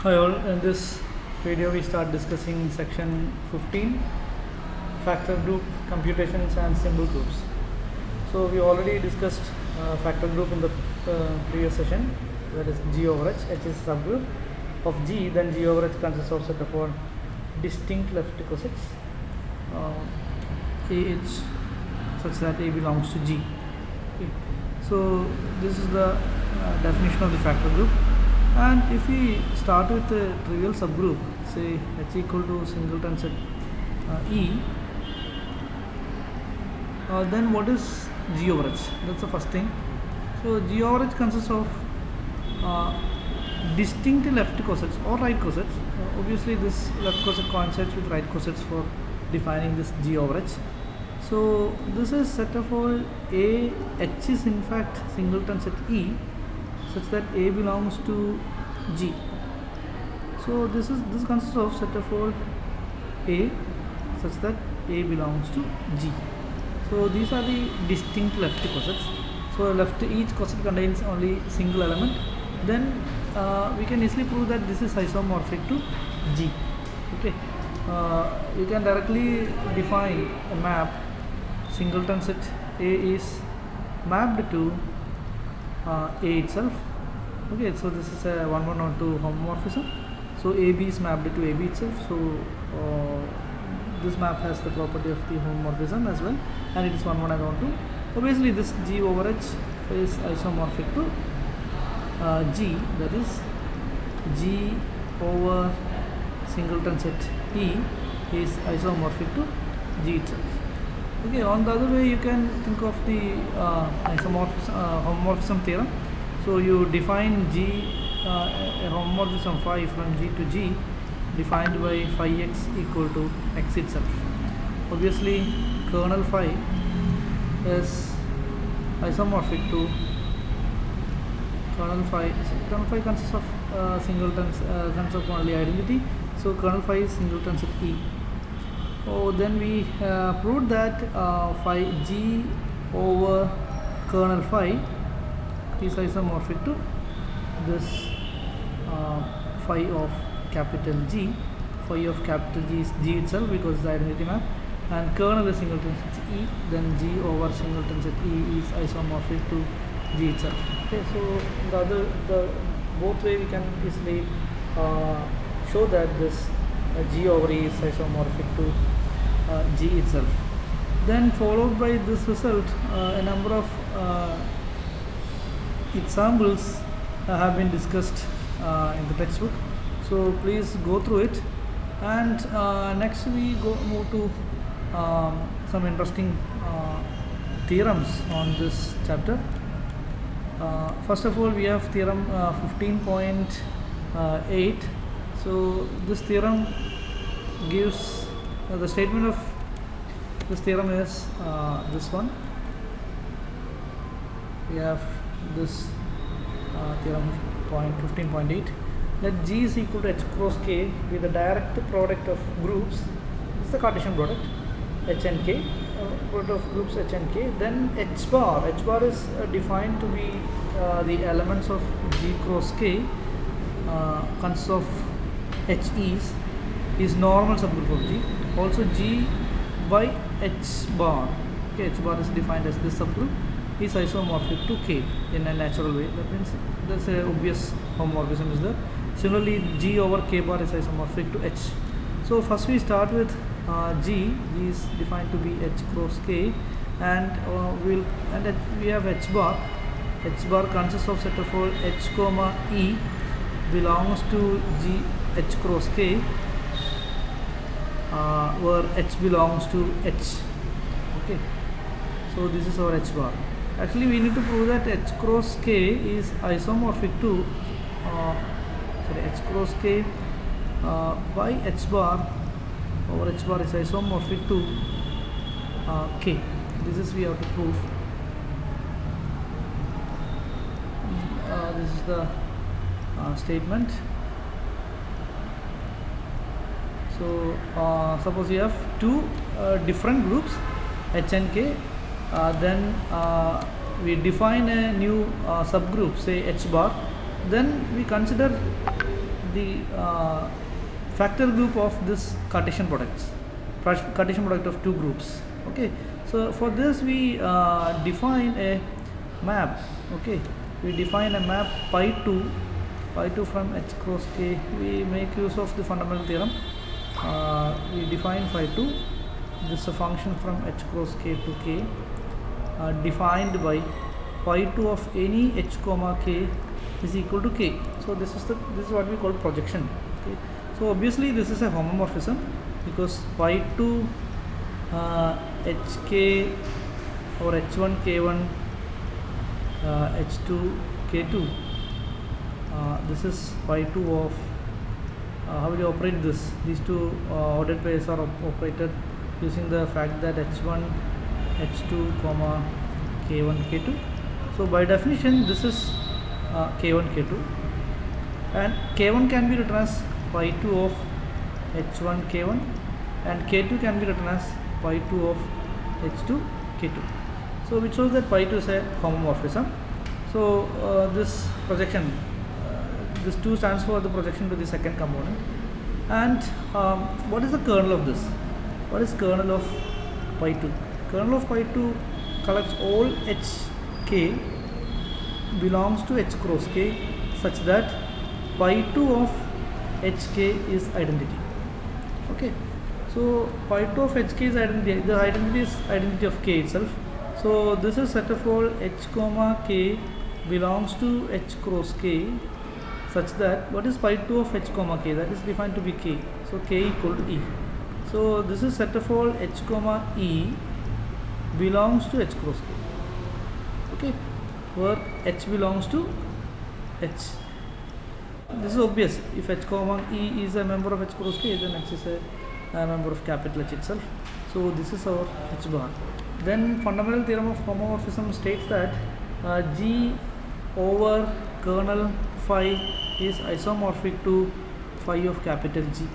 Hi all, in this video we start discussing section 15, factor group computations and symbol groups. So we already discussed factor group in the previous session, that is G over H. H is subgroup of G, then G over H consists of set of all distinct left cosets AH such that A belongs to G. Okay. So this is the definition of the factor group. And if we start with a trivial subgroup, say H equal to singleton set E, then what is G over H? That's the first thing. So G over H consists of distinct left cosets or right cosets. Obviously this left coset coincides with right cosets for defining this G over H. So this is set of all A, H is in fact singleton set E such that A belongs to G. So this consists of set of all A such that A belongs to G. So these are the distinct left cosets. So each coset contains only single element. Then we can easily prove that this is isomorphic to G. Okay, you can directly define a map. Singleton set A is mapped to A itself. Okay, so this is a 1, 1, or 2 homomorphism. So AB is mapped to AB itself. So this map has the property of the homomorphism as well, and it is 1, 1 and 1, 2. Obviously, this G over H is isomorphic to G. That is G over singleton set E is isomorphic to G itself. Okay, on the other way, you can think of the homomorphism theorem. So you define G, a homomorphism phi from G to G, defined by phi x equal to x itself. Obviously, kernel phi is isomorphic to kernel phi. So kernel phi consists of singletons, consists of only identity. So kernel phi is singleton set E. Oh, then we proved that phi G over kernel phi is isomorphic to this phi of capital G. Phi of capital G is G itself because the identity map, and kernel is singleton set E. Then G over singleton set E is isomorphic to G itself. Okay, so both way we can easily show that this G over E is isomorphic to G itself. Then followed by this result, a number of examples have been discussed in the textbook. So please go through it. And next we move to some interesting theorems on this chapter. First of all, we have theorem 15.8. So this theorem gives the statement of this theorem is this one. We have this theorem 15.8, that G is equal to H cross K with the direct product of groups. This is the Cartesian product H and K, product of groups H and K. Then H bar is defined to be the elements of G cross K consists of HEs is normal subgroup of G. Also G by H bar, okay, H bar is defined as this subgroup, is isomorphic to K in a natural way. That means there's a obvious homomorphism is there. Similarly, G over K bar is isomorphic to H. So first we start with G. G is defined to be H cross K, and we have H bar. H bar consists of set of all H comma E belongs to G H cross K, where H belongs to H. Okay, so this is our H bar. Actually, we need to prove that H cross K is isomorphic to H cross K by H bar over H bar is isomorphic to K. This is we have to prove. This is the statement. So suppose you have two different groups H and K, then we define a new subgroup, say H bar, then we consider the factor group of this Cartesian products, Cartesian product of two groups. Okay, so for this we define a map. Okay, we define a map pi2 from h cross k. We make use of the fundamental theorem. We define phi2. This is a function from h cross k to k, defined by pi2 of any h comma k is equal to k. So this is what we call projection. Okay, so obviously this is a homomorphism because pi2 hk or h1 k1 h2 k2, this is pi2 of how will you operate this? These two ordered pairs are operated using the fact that h1 h2 comma k1 k2. So by definition this is k1 k2, and k1 can be written as pi2 of h1 k1 and k2 can be written as pi2 of h2 k2. So which shows that pi2 is a homomorphism. So this projection, this 2 stands for the projection to the second component. And what is the kernel of this? What is kernel of pi2? Kernel of pi2 collects all hk belongs to h cross k such that pi2 of hk is identity. Okay, so pi2 of hk is identity. The identity is identity of k itself. So this is set of all h comma k belongs to h cross k such that what is pi2 of h comma k? That is defined to be k. So k equal to e. So this is set of all h comma e belongs to h cross k. Okay, where h belongs to h. This is obvious. If h comma e is a member of h cross k, then h is a member of capital H itself. So this is our h bar. Then fundamental theorem of homomorphism states that G over kernel phi is isomorphic to phi of capital G.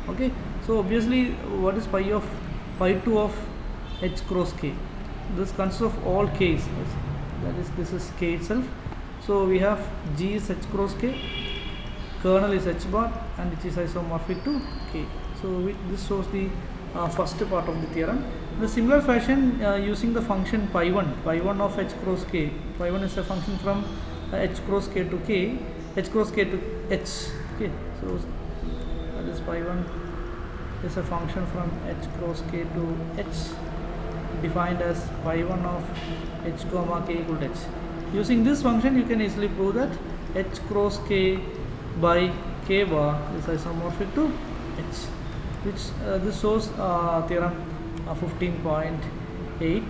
Okay, so obviously what is pi2 of h cross k? This consists of all k's, that is, this is k itself. So we have G is h cross k, kernel is h bar, and it is isomorphic to k. So this shows the first part of the theorem. In the similar fashion, using the function pi1 of h cross k, pi1 is a function from h cross k to k, h cross k to h. Okay, so that is pi1 is a function from h cross k to h, defined as pi1 of h comma k equal to h. Using this function, you can easily prove that h cross k by k bar is isomorphic to h, which this shows theorem 15.8.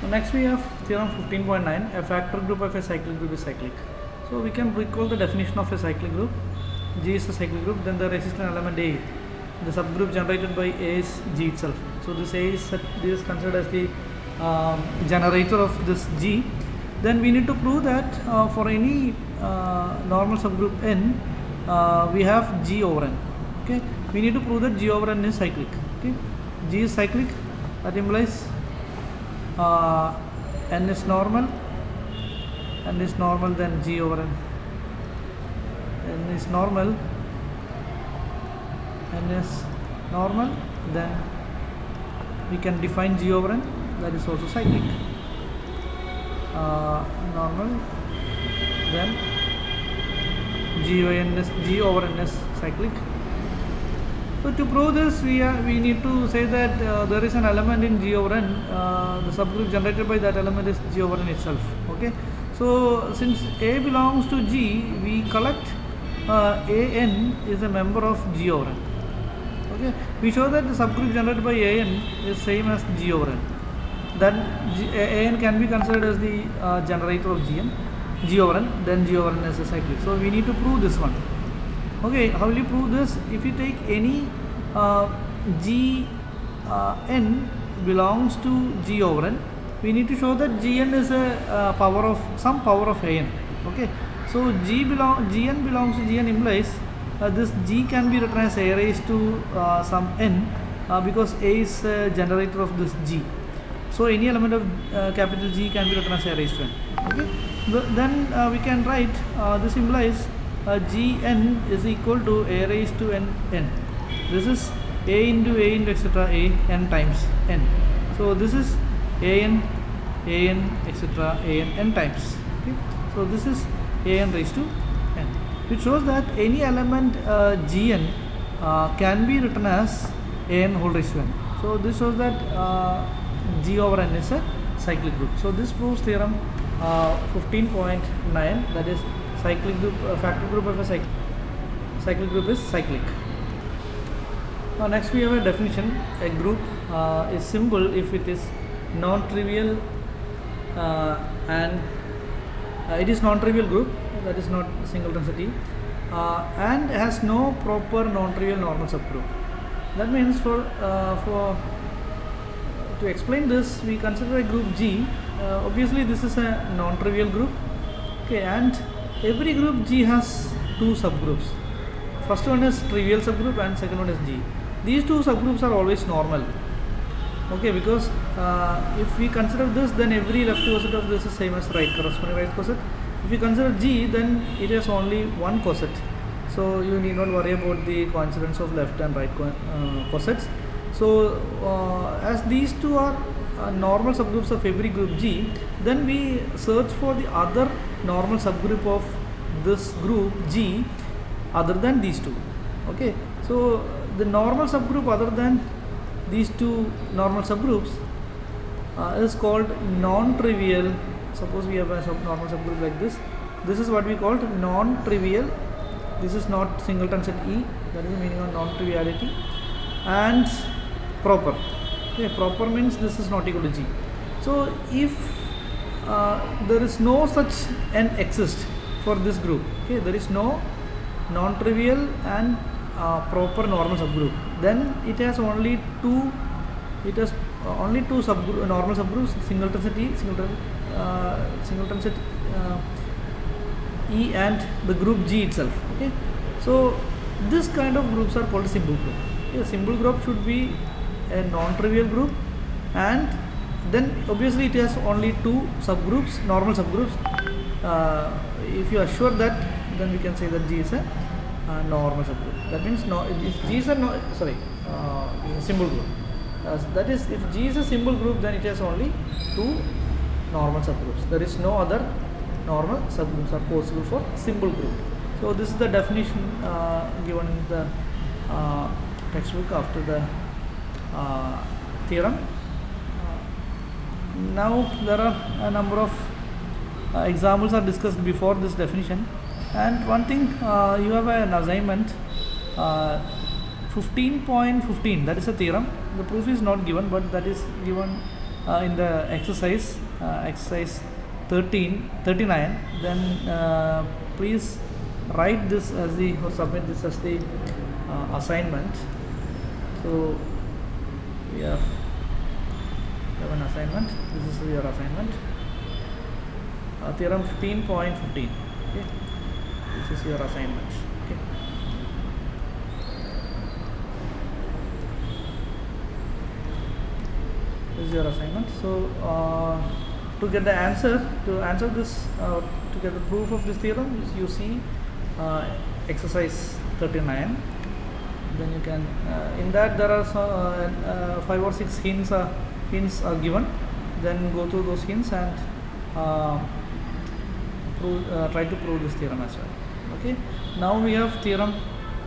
Next we have theorem 15.9. A factor group of a cyclic group is cyclic. So we can recall the definition of a cyclic group. G is a cyclic group, then the resistant element A, the subgroup generated by A is G itself. So this A is considered as the generator of this G. Then we need to prove that for any normal subgroup N, we have G over N. Okay, we need to prove that G over N is cyclic. Okay, G is cyclic. That implies N is normal. N is normal, then G over N. N is normal. N is normal. Then we can define G over N. That is also cyclic. Normal. Then G over N is cyclic. So to prove this, we need to say that there is an element in G over N. The subgroup generated by that element is G over N itself. Okay. So since A belongs to G, we collect AN is a member of G over N. Okay. We show that the subgroup generated by AN is same as G over N. Then AN can be considered as the generator of G over N. Then G over N is a cyclic. So we need to prove this one. Okay, how will you prove this? If you take any G n belongs to G over N, we need to show that Gn is a power of some power of An. Okay, so Gn belongs to Gn implies this G can be written as A raised to some n because A is a generator of this G. So any element of capital G can be written as A raised to n. Okay. Then we can write this implies Gn is equal to a raised to n. This is a into etc. a n times n. So this is an etc. n times. Okay. So this is an raised to n, which shows that any element Gn can be written as an whole raised to n. So this shows that G over n is a cyclic group. So this proves theorem 15.9, that is cyclic group, factor group of a cyclic group is cyclic. Next we have a definition. A group is simple if it is non-trivial and it is non-trivial group, that is not single density, and has no proper non-trivial normal subgroup. That means for to explain this, we consider a group G. Obviously this is a non-trivial group, okay, and every group G has two subgroups. First one is trivial subgroup and second one is G. These two subgroups are always normal, okay, because if we consider this, then every left coset of this is same as corresponding right coset. If you consider G, then it has only one coset, so you need not worry about the coincidence of left and right cosets. So as these two are normal subgroups of every group G, then we search for the other normal subgroup of this group G other than these two. Okay, so the normal subgroup other than these two normal subgroups is called non-trivial. Suppose we have a normal subgroup like this. This is what we called non-trivial. This is not singleton set E, that is the meaning of non-triviality, and proper. Okay, proper means this is not equal to G. So if there is no such n exist for this group, okay, there is no non-trivial and proper normal subgroup, then it has only two. It has only two normal subgroups: singleton set E, singleton set E, and the group G itself. Okay, so this kind of groups are called simple group. Okay, a simple group should be a non-trivial group, and then obviously it has only two subgroups, normal subgroups. If you are sure that, then we can say that G is a normal subgroup. That means if G is a simple group. That is, if G is a simple group, then it has only two normal subgroups. There is no other normal subgroups are possible for simple group. So this is the definition given in the textbook after the theorem. Now there are a number of examples are discussed before this definition, and one thing, you have an assignment 15.15, that is a theorem. The proof is not given, but that is given in the exercise 39. Then please write this as the, or submit this as the assignment. So we have an assignment. This is your assignment, theorem 15.15. Okay, this is your assignment. Okay, this is your assignment. So to get the answer, to answer this, to get the proof of this theorem, you see exercise 39. Then you can, in that there are 5 or 6 hints are given. Then go through those hints and try to prove this theorem as well. Okay, now we have theorem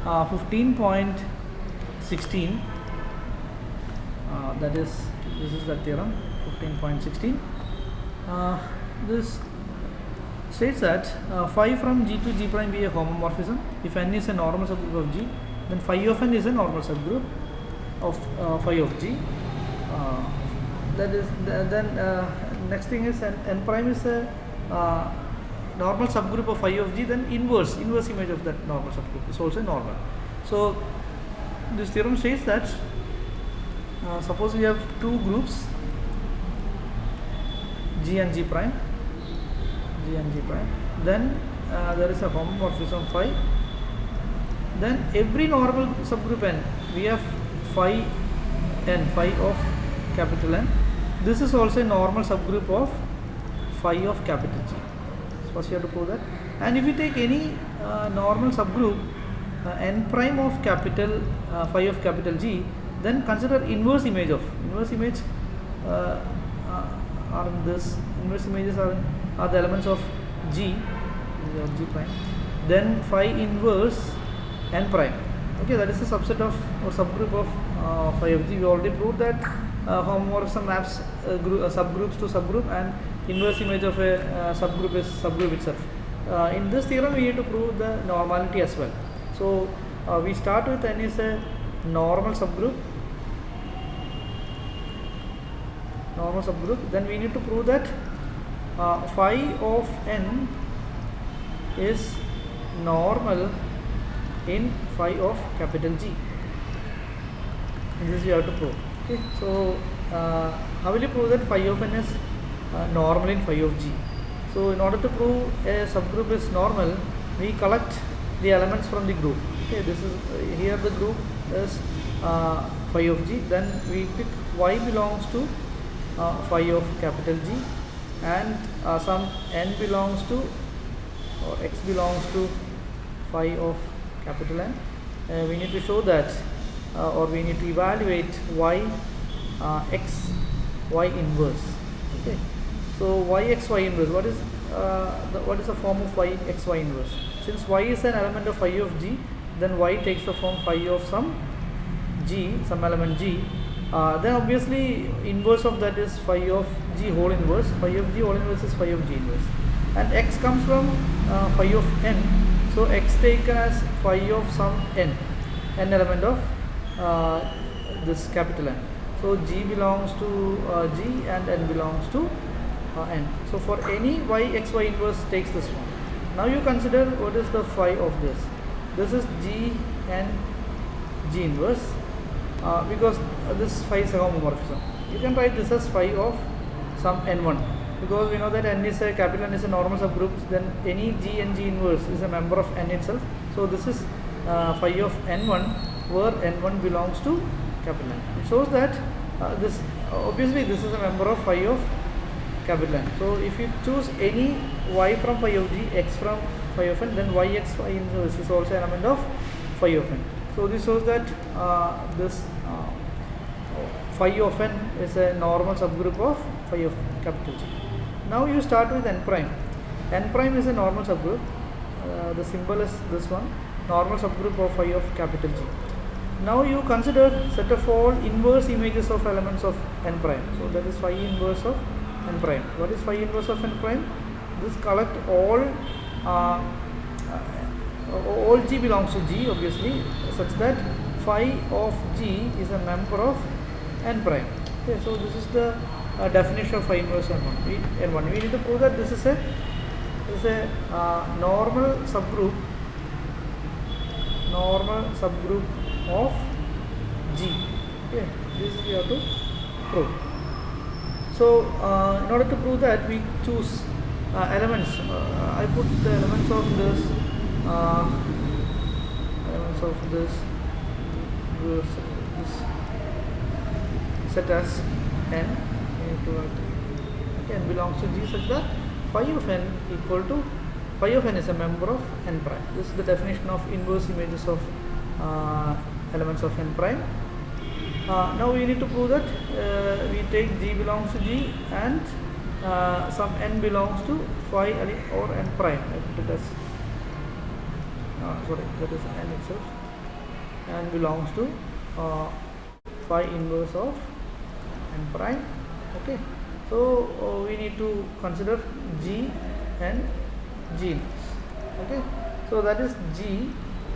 15.16. That is, this is the theorem 15.16. This states that phi from G to G prime be a homomorphism if n is a normal subgroup of G, then phi of n is a normal subgroup of phi of G. That is then next thing is n prime is a normal subgroup of phi of G, then inverse image of that normal subgroup is also normal. So this theorem states that suppose we have two groups G and G prime, then there is a homomorphism phi. Then every normal subgroup n, we have phi of capital N. This is also a normal subgroup of phi of capital G. First you have to prove that. And if you take any normal subgroup n prime of capital phi of capital G, then consider inverse image of uh, are in this inverse images are the elements of G, G prime, then phi inverse n prime. Okay, that is a subset of or subgroup of phi of G. We already proved that homomorphism maps subgroups to subgroup, and inverse image of a subgroup is subgroup itself. In this theorem, we need to prove the normality as well. So we start with n is a normal subgroup. Then we need to prove that phi of n is normal in phi of capital G. This we have to prove. Okay, so how will you prove that phi of n is normal in phi of G? So in order to prove a subgroup is normal, we collect the elements from the group. Okay, this is here the group is phi of G. Then we pick y belongs to phi of capital G, and some n belongs to or x belongs to phi of capital N. We need to show that or we need to evaluate y x y inverse. Okay, so y x y inverse, what is the form of y x y inverse? Since y is an element of phi of G, then y takes the form phi of some G, some element G. Then obviously inverse of that is phi of G whole inverse. Phi of G whole inverse is phi of G inverse, and x comes from phi of n. So x taken as phi of some n element of this capital N. So G belongs to G and n belongs to n. So for any y x y inverse takes this one. Now you consider what is the phi of this. This is G and G inverse. Because this phi is a homomorphism, you can write this as phi of some n1, because we know that n is a capital N is a normal subgroup. Then any G and G inverse is a member of n itself. So this is phi of n1, where n1 belongs to capital N. It shows that this obviously this is a member of phi of capital N. So if you choose any y from phi of G, x from phi of n, then y x phi inverse is also an element of phi of n. So this shows that this phi of n is a normal subgroup of phi of capital G. Now you start with n prime. N prime is a normal subgroup. The symbol is this one, normal subgroup of phi of capital G. Now you consider set of all inverse images of elements of n prime. So that is phi inverse of n prime. What is phi inverse of n prime? This collect all G belongs to G, obviously, such that phi of G is a member of n prime. Okay, so this is the definition of phi inverse n1. We need to prove that this is a normal subgroup of G. Okay, this we have to prove. So in order to prove that, we choose elements. I put the elements of this. This set as n, okay, n belongs to G, such that phi of n equal to phi of n is a member of n prime. This is the definition of inverse images of elements of n prime. Now we need to prove that we take G belongs to G and some n belongs to phi or n prime. I put it as that is n itself, and belongs to phi inverse of n prime. Okay, so we need to consider G and G inverse. Okay, so that is G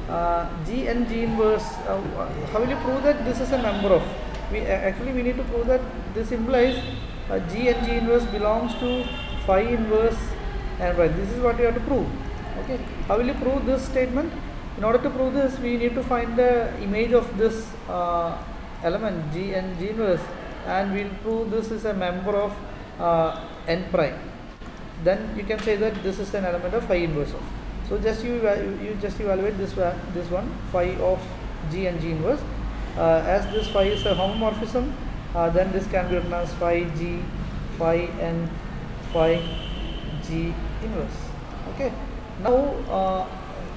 and G inverse. How will you prove that this is a member of? We need to prove that this implies G and G inverse belongs to phi inverse n prime. This is what you have to prove. Okay, how will you prove this statement? In order to prove this, we need to find the image of this element G and G inverse, and we will prove this is a member of n prime. Then you can say that this is an element of phi inverse of. So just you just evaluate this one phi of G and G inverse. As this phi is a homomorphism, then this can be written as phi G, phi n, phi G inverse. Okay. Now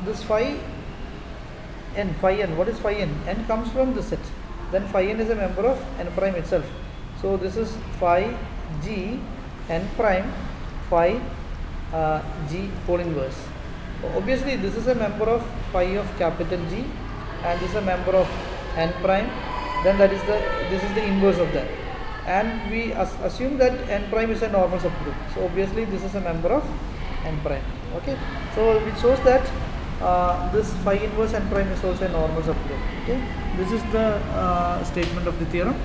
this phi n, what is phi n? N comes from the set. Then phi n is a member of n prime itself. So this is phi g n prime phi g whole inverse. Obviously this is a member of phi of capital G, and this is a member of n prime. Then this is the inverse of that, and we assume that n prime is a normal subgroup. So obviously this is a member of n prime. Okay, so it shows that this phi inverse n prime is also a normal subgroup. Okay, this is the statement of the theorem.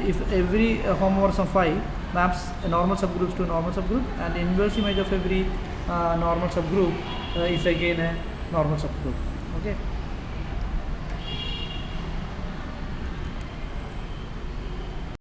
If every homomorphism phi maps a normal subgroups to a normal subgroup, and inverse image of every normal subgroup is again a normal subgroup. Okay.